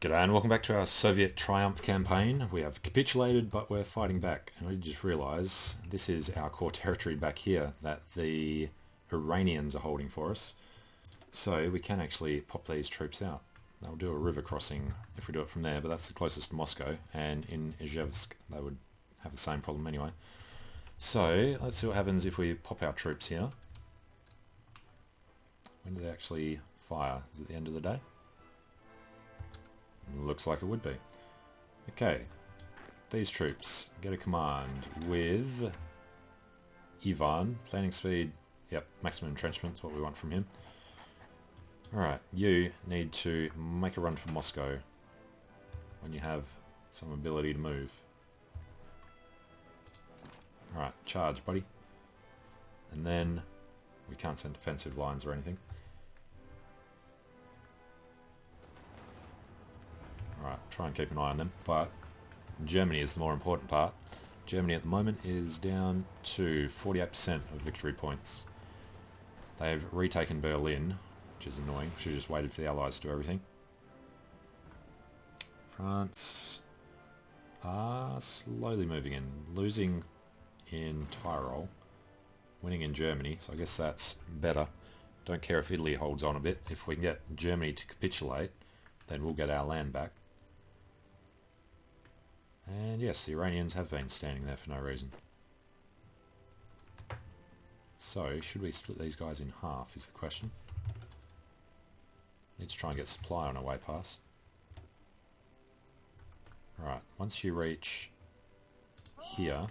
G'day and welcome back to our Soviet Triumph campaign. We have capitulated, but we're fighting back. And I just realised this is our core territory back here that the Iranians are holding for us. So we can actually pop these troops out. They'll do a river crossing if we do it from there, but that's the closest to Moscow. And in Izhevsk they would have the same problem anyway. So let's see what happens if we pop our troops here. When do they actually fire? Is it the end of the day? Looks like it would be. Okay, these troops get a command with Ivan. Planning speed, yep, maximum entrenchment's what we want from him. Alright, you need to make a run for Moscow when you have some ability to move. Alright, charge, buddy. And then we can't send defensive lines or anything. Alright, try and keep an eye on them, but Germany is the more important part. Germany at the moment is down to 48% of victory points. They've retaken Berlin, which is annoying. Should have just waited for the Allies to do everything. France are slowly moving in, losing in Tyrol, winning in Germany, so I guess that's better. Don't care if Italy holds on a bit. If we can get Germany to capitulate, then we'll get our land back. And yes, the Iranians have been standing there for no reason. So, should we split these guys in half is the question. Need to try and get supply on our way past. Alright, once you reach here,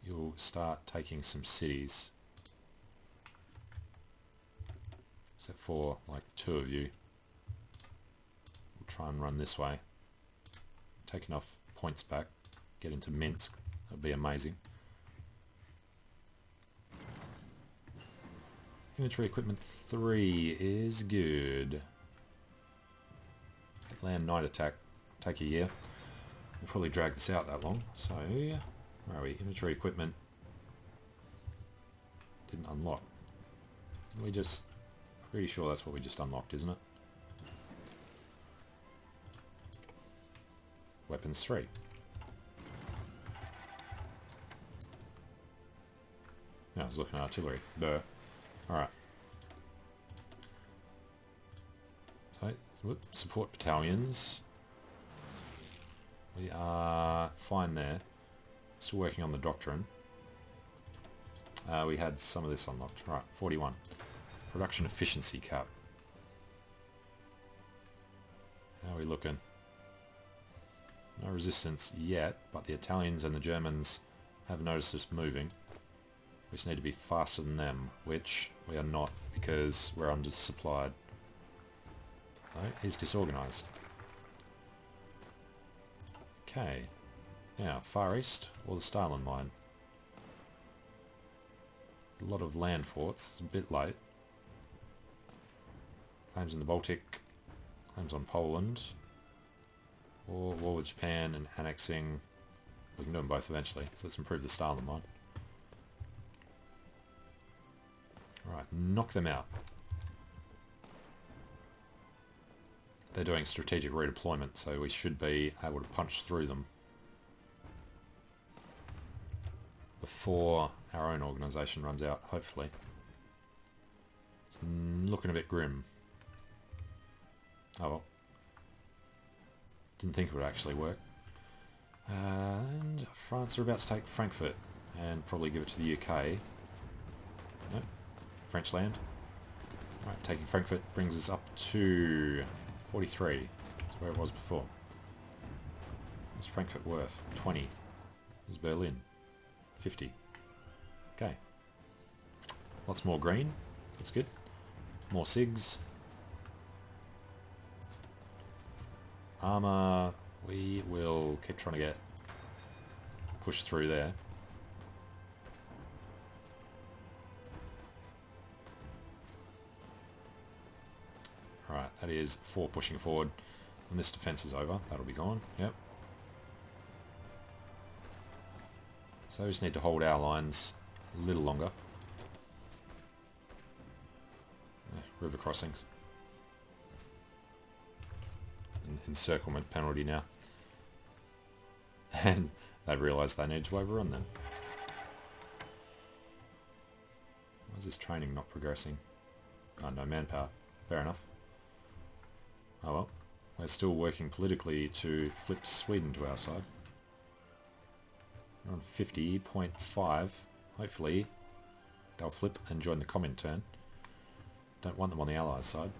you'll start taking some cities. Except for like two of you. Try and run this way. Take enough points back. Get into Minsk. That would be amazing. Infantry equipment 3 is good. Land night attack. Take a year. We'll probably drag this out that long. So, where are we? Infantry equipment. Didn't unlock. We just... Pretty sure that's what we just unlocked, isn't it? Weapons 3. No, I was looking at artillery. Duh. Alright. So, support battalions. We are fine there. Still working on the doctrine. We had some of this unlocked. Right, 41. Production efficiency cap. How are we looking? No resistance yet, but the Italians and the Germans have noticed us moving. We just need to be faster than them, which we are not because we're undersupplied. So, he's disorganised. Okay. Now, Far East or the Stalin line. A lot of land forts. It's a bit late. Claims in the Baltic. Claims on Poland. Or war with Japan and annexing. We can do them both eventually, so let's improve the Stalin line. Alright, knock them out. They're doing strategic redeployment, so we should be able to punch through them before our own organisation runs out, hopefully. It's looking a bit grim. Oh well. Didn't think it would actually work. And France are about to take Frankfurt and probably give it to the UK. Nope. French land. Right, taking Frankfurt brings us up to 43. That's where it was before. What's Frankfurt worth? 20. Is Berlin? 50. Okay. Lots more green. Looks good. More SIGs. Armour, we will keep trying to get pushed through there. Alright, that is 4 pushing forward. When this defence is over, that'll be gone. Yep. So we just need to hold our lines a little longer. River crossings. encirclement penalty now. And they realise they need to overrun them. Why is this training not progressing? Oh, no manpower. Fair enough. Oh well. We're still working politically to flip Sweden to our side. We're on 50.5. Hopefully they'll flip and join the Comintern. Don't want them on the Allies side.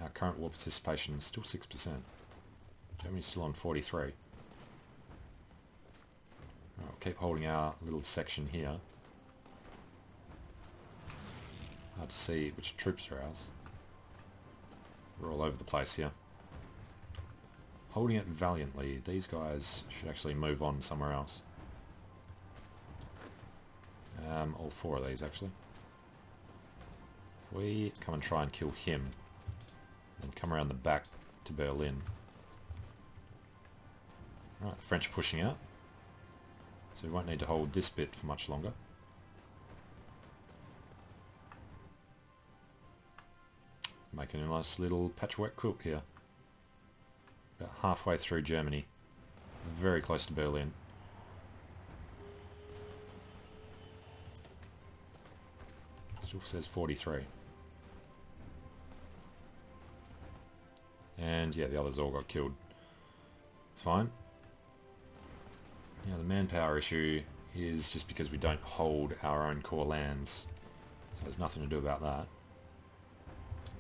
Our current war participation is still 6%. Germany's still on 43. Right, we'll keep holding our little section here. Hard to see which troops are ours. We're all over the place here. Holding it valiantly. These guys should actually move on somewhere else. All four of these actually. If we come and try and kill him, then come around the back to Berlin. Right, the French are pushing out. So we won't need to hold this bit for much longer. Making a nice little patchwork quilt here. About halfway through Germany. Very close to Berlin. Still says 43. And yeah, the others all got killed. It's fine. Yeah, the manpower issue is just because we don't hold our own core lands. So there's nothing to do about that.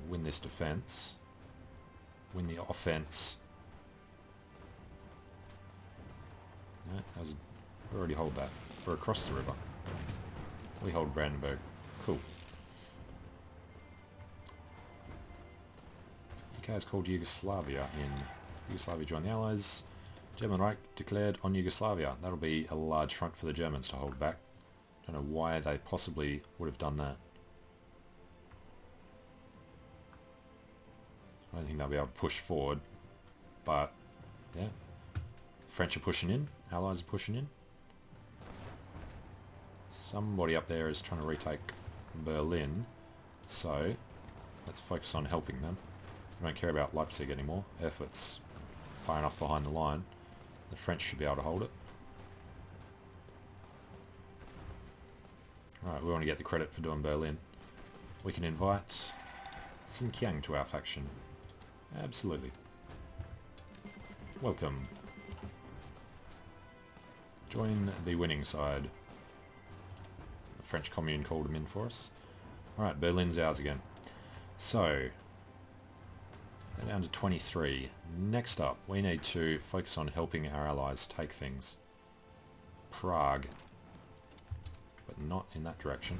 Win this defense. Win the offense. Yeah, we already hold that. We're across the river. We hold Brandenburg. Cool. UK is called Yugoslavia in Yugoslavia joined the Allies. German Reich declared on Yugoslavia. That'll be a large front for the Germans to hold back. Don't know why they possibly would have done that. I don't think they'll be able to push forward, but yeah. French are pushing in, Allies are pushing in. Somebody up there is trying to retake Berlin, so let's focus on helping them. We don't care about Leipzig anymore. Erfurt's far enough behind the line. The French should be able to hold it. Alright, we want to get the credit for doing Berlin. We can invite Xinjiang to our faction. Absolutely. Welcome. Join the winning side. The French Commune called him in for us. Alright, Berlin's ours again. So, we're down to 23. Next up, we need to focus on helping our allies take things. Prague. But not in that direction.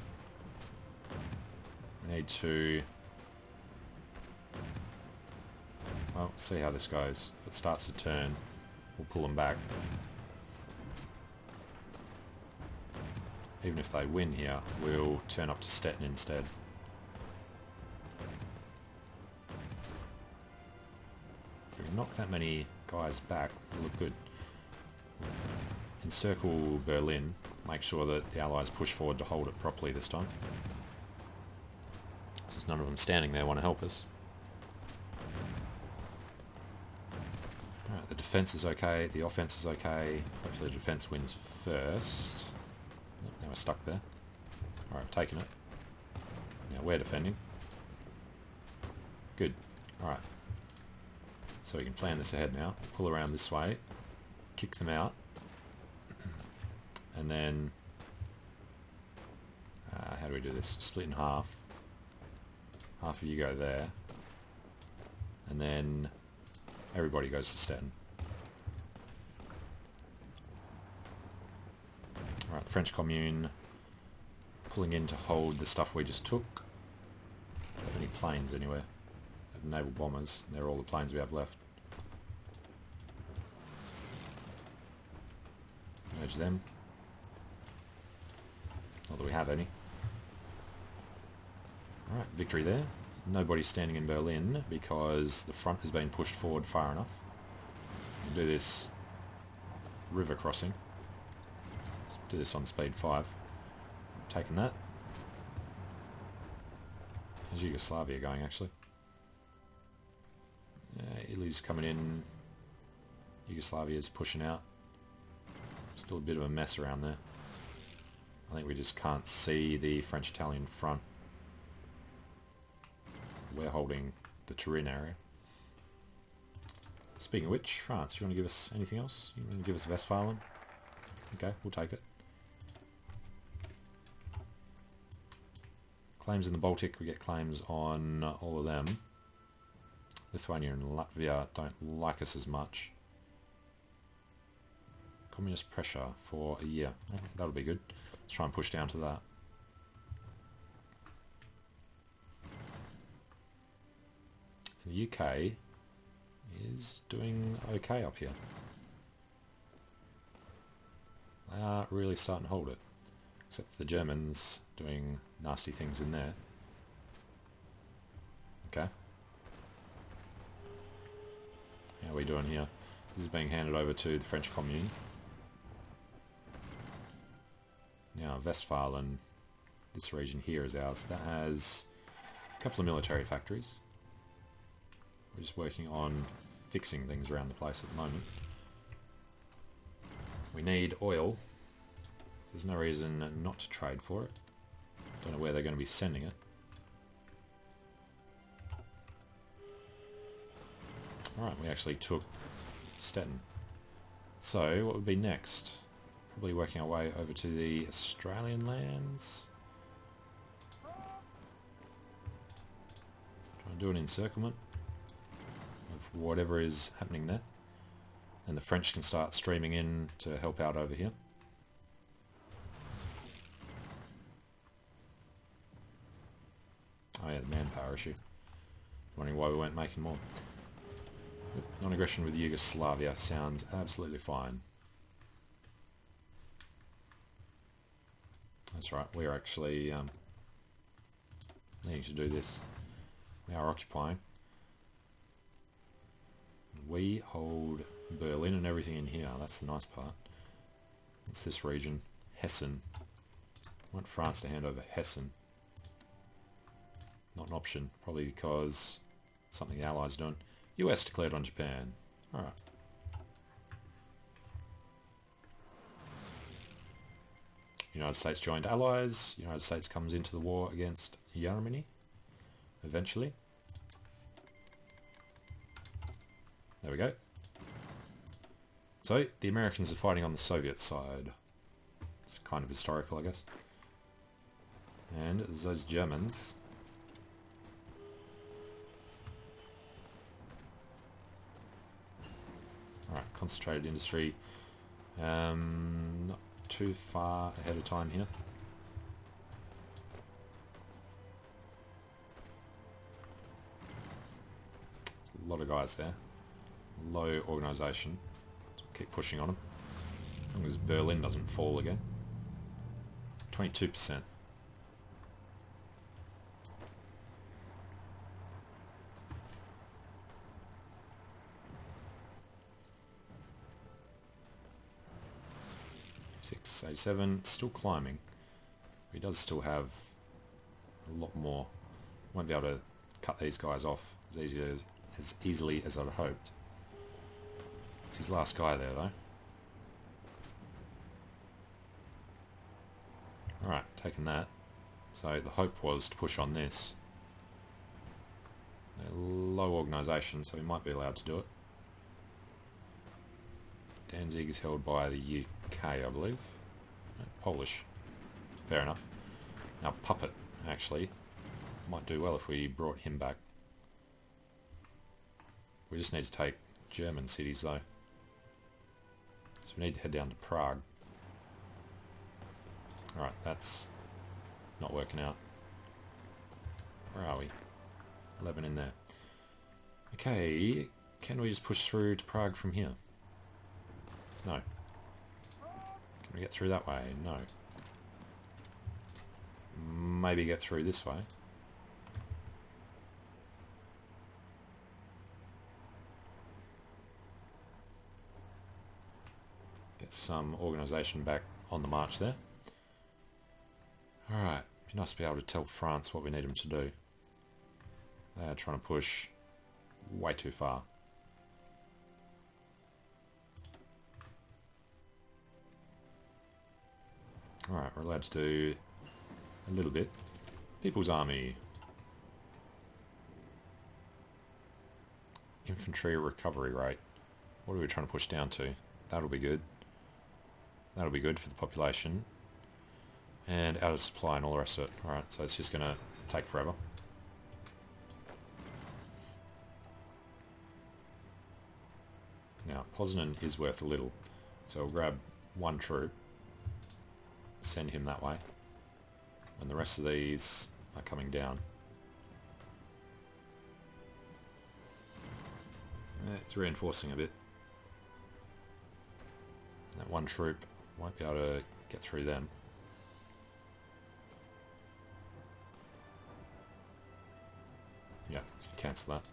We need to... well, see how this goes. If it starts to turn, we'll pull them back. Even if they win here, we'll turn up to Stettin instead. If we can knock that many guys back, it'll look good. Encircle Berlin. Make sure that the Allies push forward to hold it properly this time. There's none of them standing there want to help us. Alright, the defense is okay, the offense is okay. Hopefully the defense wins first. Oh, now we're stuck there. Alright, I've taken it. Now we're defending. Good. Alright. So we can plan this ahead now. Pull around this way. Kick them out. And then... how do we do this? Split in half. Half of you go there. And then... everybody goes to Stettin. Alright, French Commune pulling in to hold the stuff we just took. Don't have any planes anywhere. Have naval bombers. They're all the planes we have left. Merge them. Not that we have any. Alright, victory there. Nobody's standing in Berlin because the front has been pushed forward far enough. We'll do this river crossing. Let's do this on speed 5. Taking that. How's Yugoslavia going, actually? Italy's coming in. Yugoslavia's pushing out. Still a bit of a mess around there. I think we just can't see the French-Italian front. We're holding the Turin area. Speaking of which, France, you want to give us anything else? You want to give us Westphalen? Okay, we'll take it. Claims in the Baltic, we get claims on all of them. Lithuania and Latvia don't like us as much. Communist pressure for a year. That'll be good. Let's try and push down to that. The UK is doing okay up here. They are really starting to hold it. Except for the Germans doing nasty things in there. Okay. How are we doing here? This is being handed over to the French Commune. Now, Westphalen, this region here is ours. That has a couple of military factories. We're just working on fixing things around the place at the moment. We need oil. There's no reason not to trade for it. Don't know where they're going to be sending it. Alright, we actually took Stettin. So, what would be next? Probably working our way over to the Australian lands. Try and do an encirclement of whatever is happening there. And the French can start streaming in to help out over here. Oh yeah, the manpower issue. Wondering why we weren't making more. Non-aggression with Yugoslavia sounds absolutely fine. That's right, we are actually needing to do this. We are occupying. We hold Berlin and everything in here, that's the nice part. What's this region? Hessen. I want France to hand over Hessen. Not an option, probably because something the Allies are doing. US declared on Japan. Alright. United States joined allies. United States comes into the war against Germany. Eventually. There we go. So, the Americans are fighting on the Soviet side. It's kind of historical, I guess. And those Germans... Alright, concentrated industry. Not too far ahead of time here. There's a lot of guys there. Low organisation. So keep pushing on them. As long as Berlin doesn't fall again. 22%. $687, still climbing. He does still have a lot more. Won't be able to cut these guys off as easily as I'd hoped. It's his last guy there though. Alright, taking that. So the hope was to push on this. They're low organisation, so we might be allowed to do it. Danzig is held by the UK, I believe. No, Polish. Fair enough. Now Puppet, actually, might do well if we brought him back. We just need to take German cities though. So we need to head down to Prague. Alright, that's not working out. Where are we? 11 in there. Okay, can we just push through to Prague from here? No. Can we get through that way? No. Maybe get through this way. Get some organisation back on the march there. Alright, be nice to be able to tell France what we need them to do. They're trying to push way too far. Alright, we're allowed to do a little bit. People's Army. Infantry recovery rate. What are we trying to push down to? That'll be good. That'll be good for the population. And out of supply and all the rest of it. Alright, so it's just going to take forever. Now, Poznan is worth a little. So we'll grab one troop. Send him that way. And the rest of these are coming down. It's reinforcing a bit. That one troop won't be able to get through them. Yeah, cancel that.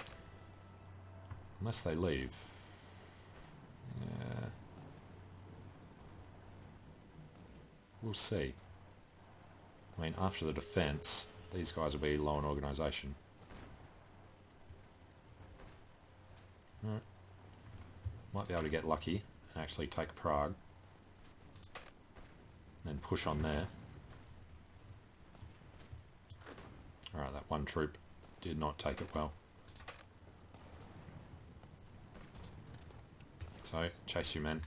Unless they leave. Yeah. We'll see. I mean, after the defense, these guys will be low in organisation. Alright. Might be able to get lucky and actually take Prague. And then push on there. Alright, that one troop did not take it well. So, chase you men.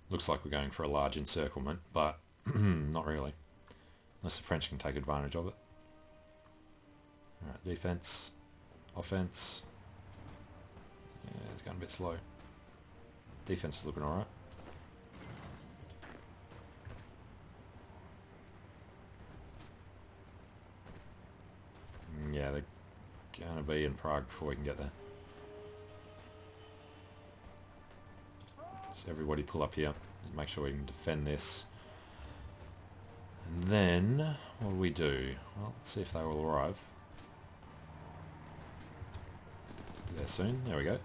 Looks like we're going for a large encirclement, but not really. Unless the French can take advantage of it. Alright, defense. Offense. Yeah, it's going a bit slow. Defense is looking alright. Yeah, they're going to be in Prague before we can get there. Just everybody pull up here. Make sure we can defend this. And then, what do we do? Well, let's see if they will arrive. Be there soon. There we go.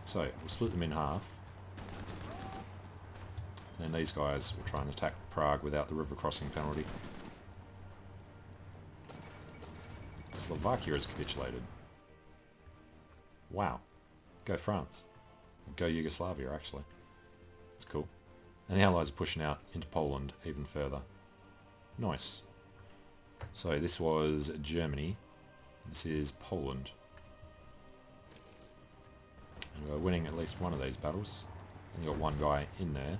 So, we'll split them in half. And then these guys will try and attack Prague without the river crossing penalty. Slovakia has capitulated. Wow. Go France. Go Yugoslavia, actually. That's cool. And the Allies are pushing out into Poland even further. Nice. So this was Germany. This is Poland. And we're winning at least one of these battles. And you've got one guy in there.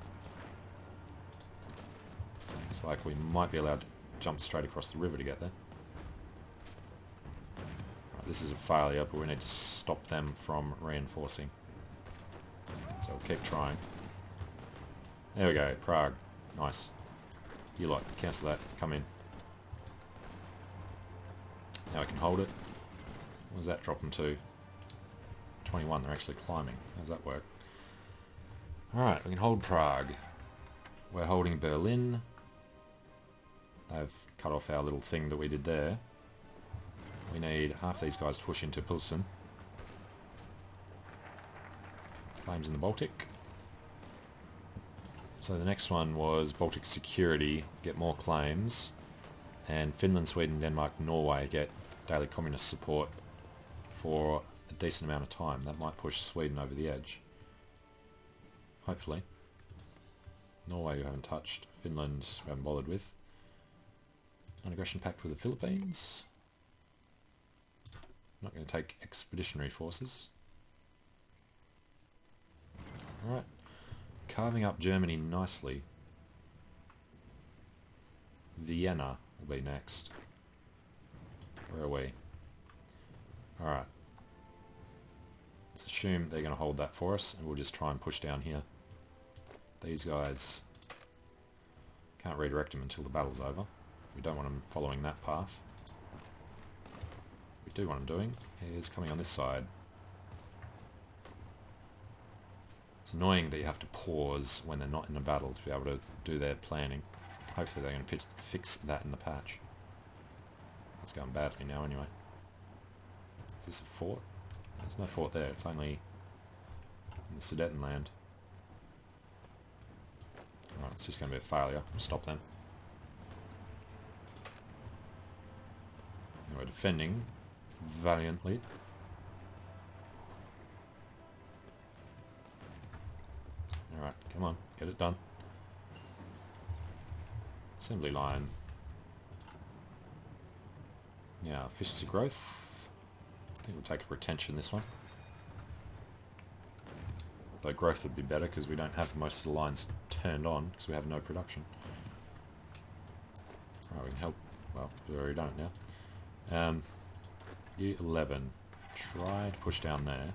Looks like we might be allowed to jump straight across the river to get there. Right, this is a failure, but we need to stop them from reinforcing. So we'll keep trying. There we go, Prague. Nice. You lot, cancel that. Come in. Now we can hold it. What does that drop them to? 21, they're actually climbing. How does that work? Alright, we can hold Prague. We're holding Berlin. They've cut off our little thing that we did there. We need half these guys to push into Pilsen. Claims in the Baltic. So the next one was Baltic security, get more claims, and Finland, Sweden, Denmark, Norway get daily communist support for a decent amount of time. That might push Sweden over the edge. Hopefully. Norway we haven't touched, Finland we haven't bothered with. Non-aggression pact with the Philippines. Not going to take expeditionary forces. Alright. Carving up Germany nicely. Vienna will be next. Where are we? Alright. Let's assume they're going to hold that for us, and we'll just try and push down here. These guys can't redirect them until the battle's over. We don't want them following that path. What we do want them doing is coming on this side. It's annoying that you have to pause when they're not in a battle to be able to do their planning. Hopefully they're going to fix that in the patch. It's going badly now anyway. Is this a fort? There's no fort there, it's only in the Sudetenland. Alright, it's just going to be a failure. We'll stop them. We're defending valiantly. Alright, come on, get it done. Assembly line. Now, efficiency growth. I think we'll take a retention this one. Though growth would be better because we don't have most of the lines turned on because we have no production. Right, we can help. Well, we already done it now. U11. Try to push down there.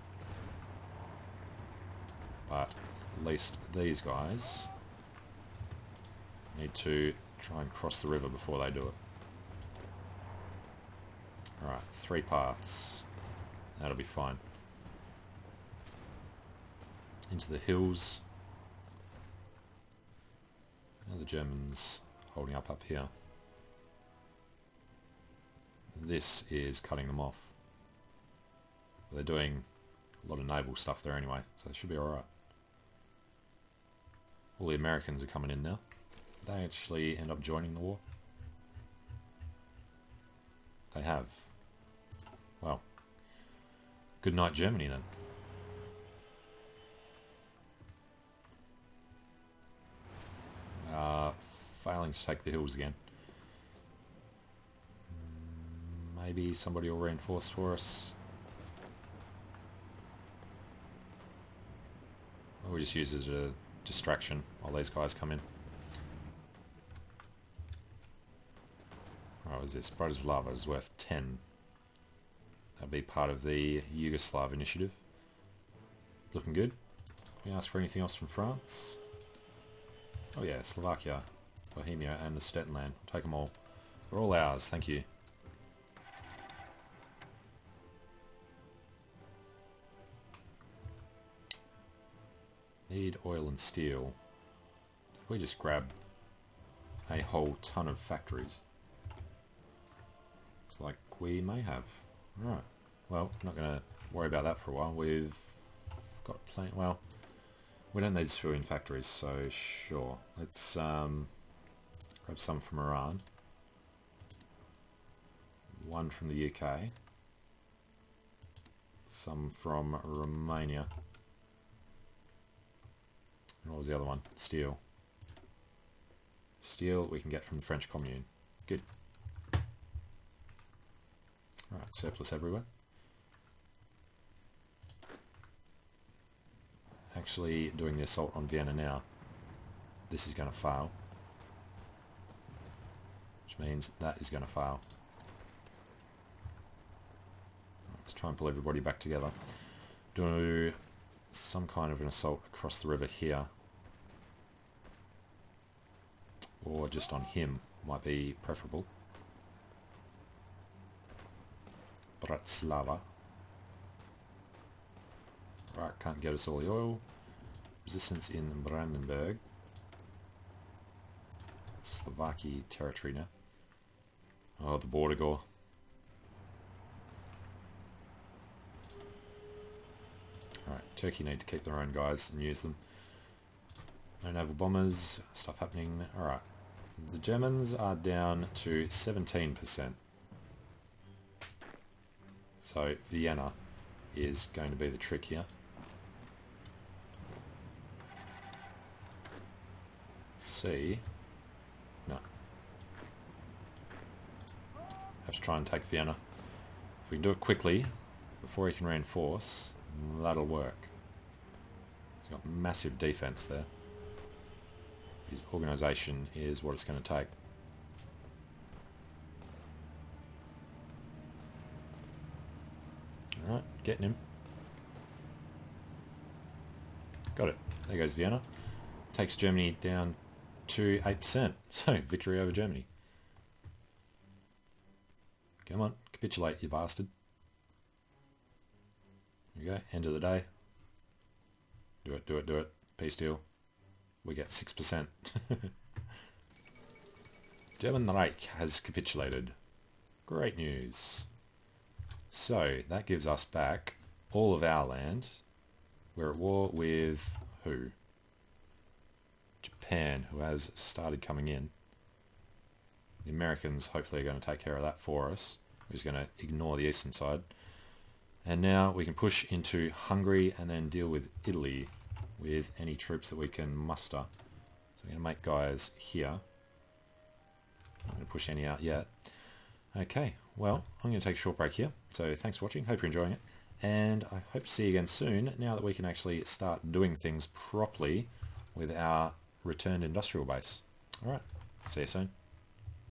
But at least these guys need to try and cross the river before they do it. Alright, 3 paths. That'll be fine. Into the hills. Now the Germans holding up here. This is cutting them off. They're doing a lot of naval stuff there anyway, so it should be alright. All the Americans are coming in now. They actually end up joining the war. They have. Well, good night Germany then. Failing to take the hills again. Maybe somebody will reinforce for us. Or we'll just use it as a distraction while these guys come in. What was this? Bratislava is worth 10. That'll be part of the Yugoslav initiative. Looking good. Can we ask for anything else from France? Oh yeah, Slovakia, Bohemia and the Sudetenland. Take them all. They're all ours, thank you. Need oil and steel. If we just grab a whole ton of factories. Looks like we may have. Right. Well, I'm not going to worry about that for a while. We've got plenty. Well, we don't need civilian factories, so sure. Let's grab some from Iran. One from the UK. Some from Romania. And what was the other one? Steel. Steel we can get from the French Commune. Good. Alright, surplus everywhere. Actually doing the assault on Vienna now. This is going to fail. Which means that is going to fail. Let's try and pull everybody back together. Do some kind of an assault across the river here. Or just on him might be preferable. Bratislava. Right, can't get us all the oil. Resistance in Brandenburg. Slovakia territory now. Oh, the border gore. Alright, Turkey need to keep their own guys and use them. No naval bombers, stuff happening. Alright, the Germans are down to 17%. So Vienna is going to be the trick here. Let's see. No. Have to try and take Vienna. If we can do it quickly, before he can reinforce, that'll work. He's got massive defense there. His organisation is what it's going to take. Alright, getting him. Got it. There goes Vienna. Takes Germany down to 8%. So, victory over Germany. Come on, capitulate, you bastard. There you go, end of the day. Do it, do it, do it. Peace deal. We get 6%. German Reich has capitulated. Great news. So, that gives us back all of our land. We're at war with who? Japan, who has started coming in. The Americans hopefully are going to take care of that for us. We're just going to ignore the eastern side. And now we can push into Hungary and then deal with Italy with any troops that we can muster. So we're going to make guys here. I'm not going to push any out yet. Okay, well, I'm going to take a short break here. So thanks for watching. Hope you're enjoying it. And I hope to see you again soon, now that we can actually start doing things properly with our returned industrial base. Alright, see you soon.